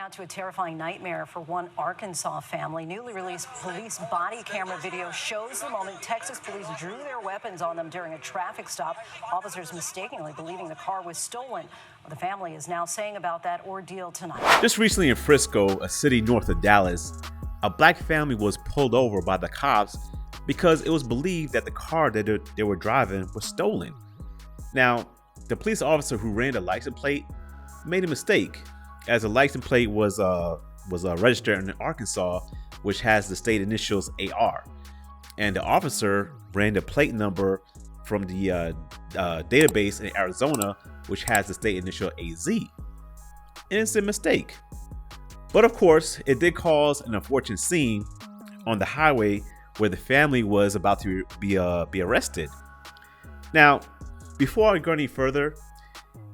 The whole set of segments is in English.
Now to a terrifying nightmare for one Arkansas family. Newly released police body camera video shows the moment Texas police drew their weapons on them during a traffic stop. Officers mistakenly believing the car was stolen. What the family is now saying about that ordeal tonight. Just recently in Frisco, a city north of Dallas, a black family was pulled over by the cops because it was believed that the car that they were driving was stolen. Now, the police officer who ran the license plate made a mistake, as the license plate was registered in Arkansas, which has the state initials AR, and the officer ran the plate number from the database in Arizona, which has the state initial AZ. Innocent mistake, but of course, it did cause an unfortunate scene on the highway where the family was about to be arrested. Now, before I go any further,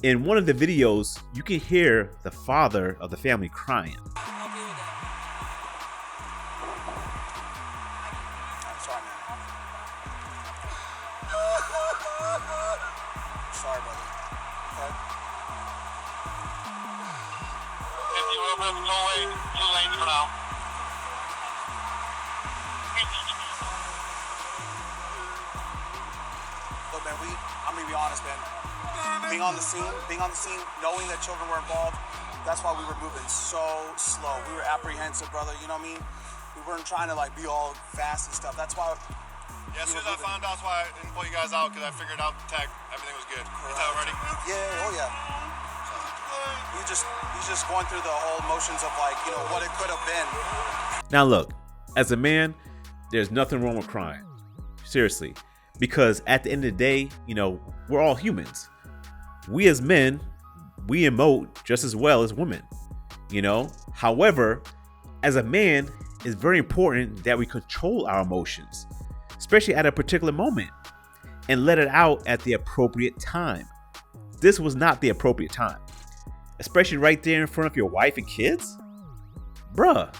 in one of the videos, you can hear the father of the family crying. Sorry, brother. Okay. If you will move blue lane for now. Look, man, I'm gonna be honest, man. Being on the scene, knowing that children were involved, that's why we were moving so slow. We were apprehensive, brother. You know what I mean? We weren't trying to be all fast and stuff. That's why. Yeah, as soon as I found out, that's why I didn't pull you guys out, because I figured out the tag, everything was good. Is that ready? Yeah, oh yeah. He's just going through the whole motions of what it could have been. Now look, as a man, there's nothing wrong with crying. Seriously. Because at the end of the day, we're all humans. We as men, we emote just as well as women, However, as a man, it's very important that we control our emotions, especially at a particular moment, and let it out at the appropriate time. This was not the appropriate time, especially right there in front of your wife and kids. Bruh,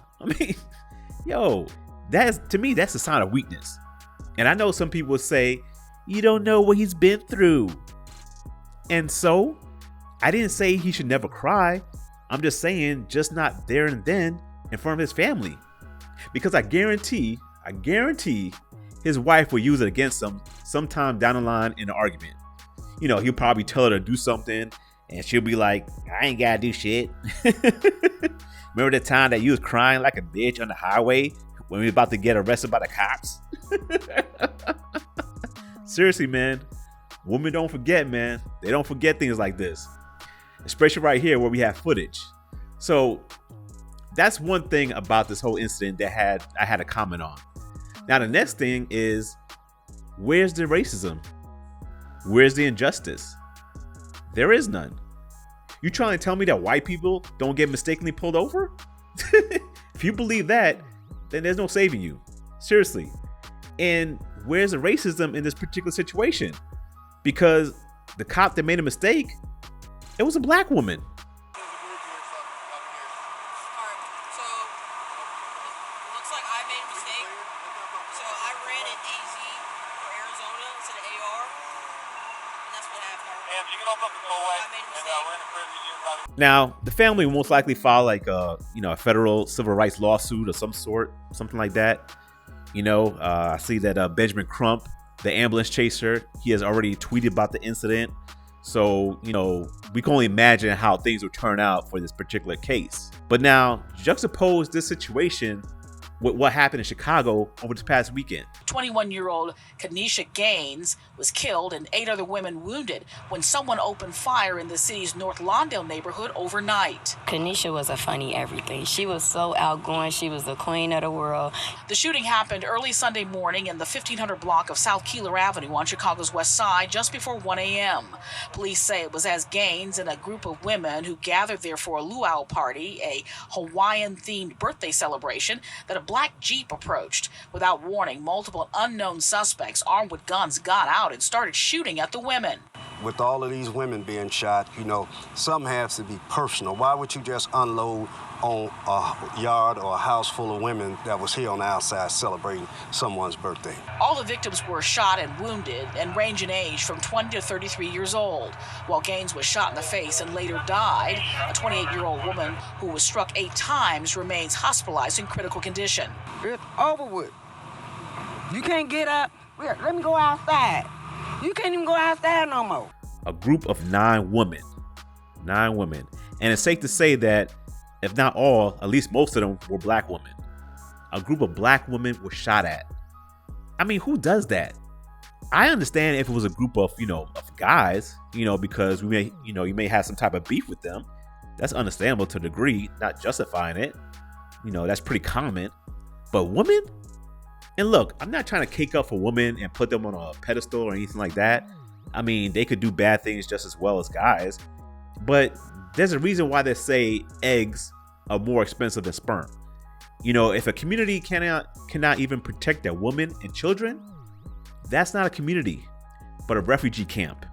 to me, that's a sign of weakness. And I know some people say, you don't know what he's been through. And so, I didn't say he should never cry. I'm just saying, just not there and then in front of his family. Because I guarantee his wife will use it against him sometime down the line in an argument. He'll probably tell her to do something and she'll be like, I ain't gotta do shit. Remember the time that you was crying like a bitch on the highway when we were about to get arrested by the cops? Seriously, man. Women don't forget, man. They don't forget things like this. Especially right here where we have footage. So that's one thing about this whole incident that I had a comment on. Now the next thing is, where's the racism? Where's the injustice? There is none. You trying to tell me that white people don't get mistakenly pulled over? If you believe that, then there's no saving you. Seriously. And where's the racism in this particular situation? Because the cop that made a mistake, it was a black woman. Now, the family will most likely file a federal civil rights lawsuit of some sort, something like that. I see that Benjamin Crump, the ambulance chaser, he has already tweeted about the incident. So, we can only imagine how things will turn out for this particular case. But now, juxtapose this situation with what happened in Chicago over this past weekend. 21-year-old Kanisha Gaines was killed and 8 other women wounded when someone opened fire in the city's North Lawndale neighborhood overnight. Kanisha was a funny everything. She was so outgoing. She was the queen of the world. The shooting happened early Sunday morning in the 1500 block of South Keeler Avenue on Chicago's west side just before 1 a.m. Police say it was as Gaines and a group of women who gathered there for a luau party, a Hawaiian-themed birthday celebration, that a black Jeep approached. Without warning, multiple unknown suspects armed with guns got out and started shooting at the women. With all of these women being shot, something has to be personal. Why would you just unload on a yard or a house full of women that was here on the outside celebrating someone's birthday? All the victims were shot and wounded and range in age from 20 to 33 years old. While Gaines was shot in the face and later died, a 28-year-old woman who was struck 8 times remains hospitalized in critical condition. It's over with. You can't get up. Let me go outside. You can't even go outside no more. A group of 9 women. 9 women. And it's safe to say that, if not all, at least most of them were black women. A group of black women were shot at. I mean, who does that? I understand if it was a group of, of guys, because you may have some type of beef with them. That's understandable to a degree, not justifying it. That's pretty common. But women? And look, I'm not trying to cake up for women and put them on a pedestal or anything like that. I mean, they could do bad things just as well as guys. But there's a reason why they say eggs are more expensive than sperm. If a community cannot even protect their women and children, that's not a community, but a refugee camp.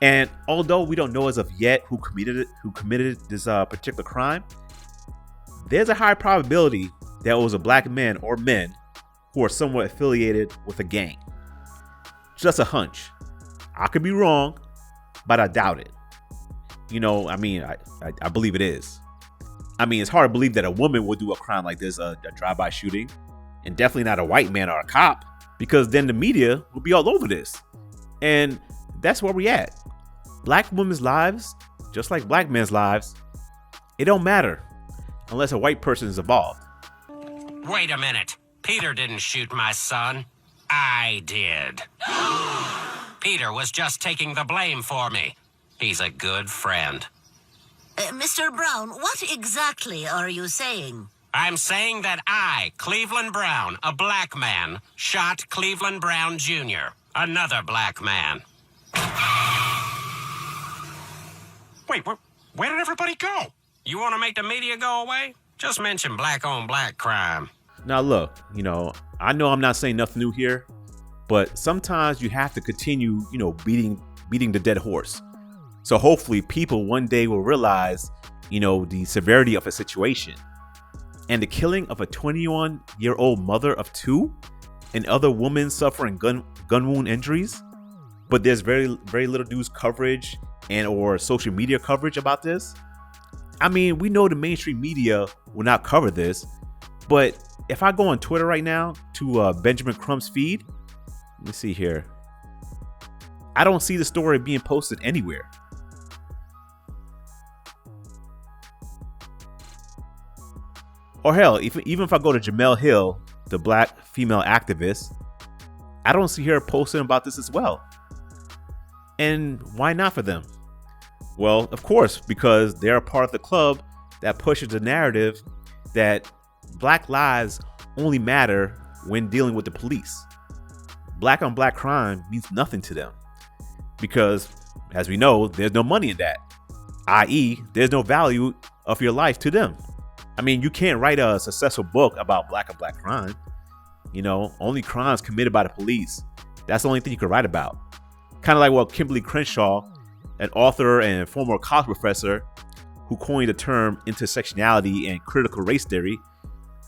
And although we don't know as of yet who committed this particular crime, there's a high probability that it was a black man or men who are somewhat affiliated with a gang. Just a hunch. I could be wrong, but I doubt it. I believe it is. It's hard to believe that a woman would do a crime like this, a drive-by shooting, and definitely not a white man or a cop, because then the media will be all over this. And that's where we at. Black women's lives, just like black men's lives, it don't matter unless a white person is involved. Wait a minute. Peter didn't shoot my son. I did. Peter was just taking the blame for me. He's a good friend. Mr. Brown, what exactly are you saying? I'm saying that I, Cleveland Brown, a black man, shot Cleveland Brown Jr., another black man. Wait, where did everybody go? You want to make the media go away? Just mention black-on-black crime. Now look, I know I'm not saying nothing new here, but sometimes you have to continue, beating the dead horse. So hopefully people one day will realize, the severity of a situation. And the killing of a 21-year-old mother of 2 and other women suffering gun wound injuries. But there's very, very little news coverage or social media coverage about this. We know the mainstream media will not cover this, but if I go on Twitter right now to Benjamin Crumb's feed, let me see here. I don't see the story being posted anywhere. Or hell, even if I go to Jamel Hill, the black female activist, I don't see her posting about this as well. And why not for them? Well, of course, because they're a part of the club that pushes the narrative that black lives only matter when dealing with the police. Black on black crime means nothing to them because, as we know, there's no money in that, i.e., there's no value of your life to them. You can't write a successful book about black on black crime. Only crimes committed by the police. That's the only thing you can write about. Kind of like what Kimberly Crenshaw, an author and former college professor who coined the term intersectionality and critical race theory,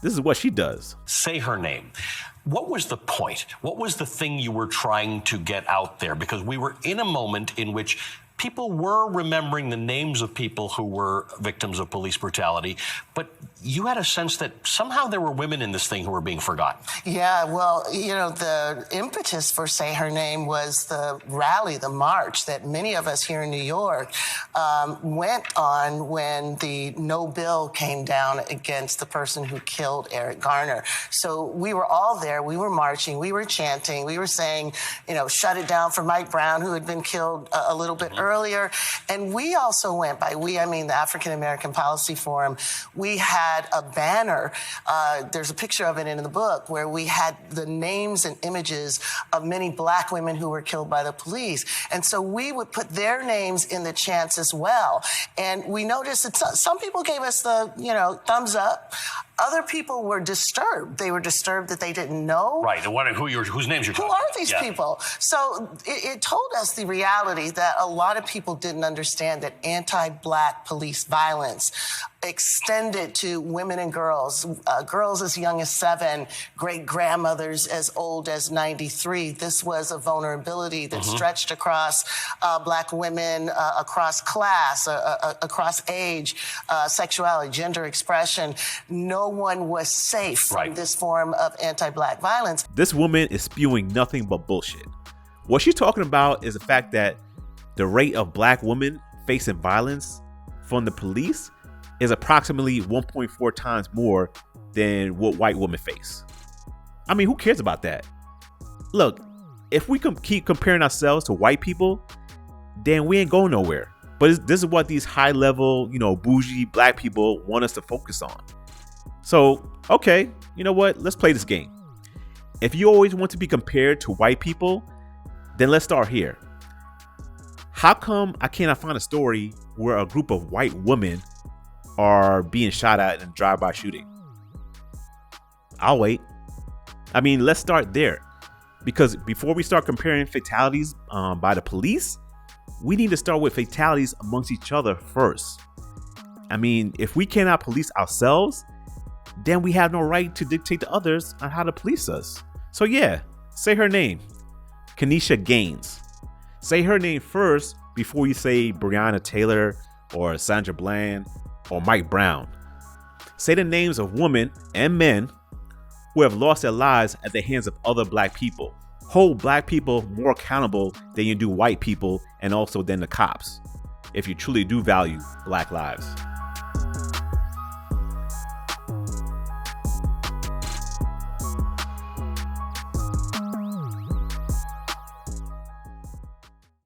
this is what she does. Say her name. What was the point? What was the thing you were trying to get out there? Because we were in a moment in which people were remembering the names of people who were victims of police brutality, but you had a sense that somehow there were women in this thing who were being forgotten. Yeah, well, the impetus for Say Her Name was the rally, the march that many of us here in New York went on when the no bill came down against the person who killed Eric Garner. So we were all there. We were marching. We were chanting. We were saying, shut it down for Mike Brown, who had been killed a little bit earlier. And we also went, by we, I mean the African American Policy Forum, we had had a banner. There's a picture of it in the book where we had the names and images of many black women who were killed by the police. And so we would put their names in the chants as well. And we noticed that some people gave us the, thumbs up. Other people were disturbed. They were disturbed that they didn't know. Right. And whose names you're talking Who are about? these people? So it told us the reality that a lot of people didn't understand that anti-black police violence extended to women and girls, girls as young as 7, great-grandmothers as old as 93. This was a vulnerability that stretched across black women, across class, across age, sexuality, gender expression. No one was safe from this form of anti-black violence. This woman is spewing nothing but bullshit. What she's talking about is the fact that the rate of black women facing violence from the police is approximately 1.4 times more than what white women face. I mean, who cares about that? Look, if we keep comparing ourselves to white people, then we ain't going nowhere. But this is what these high-level, bougie black people want us to focus on. So, okay, you know what? Let's play this game. If you always want to be compared to white people, then let's start here. How come I cannot find a story where a group of white women are being shot at in a drive-by shooting? I'll wait. I mean, let's start there. Because before we start comparing fatalities by the police, we need to start with fatalities amongst each other first. I mean, if we cannot police ourselves, then we have no right to dictate to others on how to police us. So yeah, say her name. Kenesha Gaines. Say her name first before you say Breonna Taylor or Sandra Bland or Mike Brown. Say the names of women and men who have lost their lives at the hands of other black people. Hold black people more accountable than you do white people and also than the cops, if you truly do value black lives.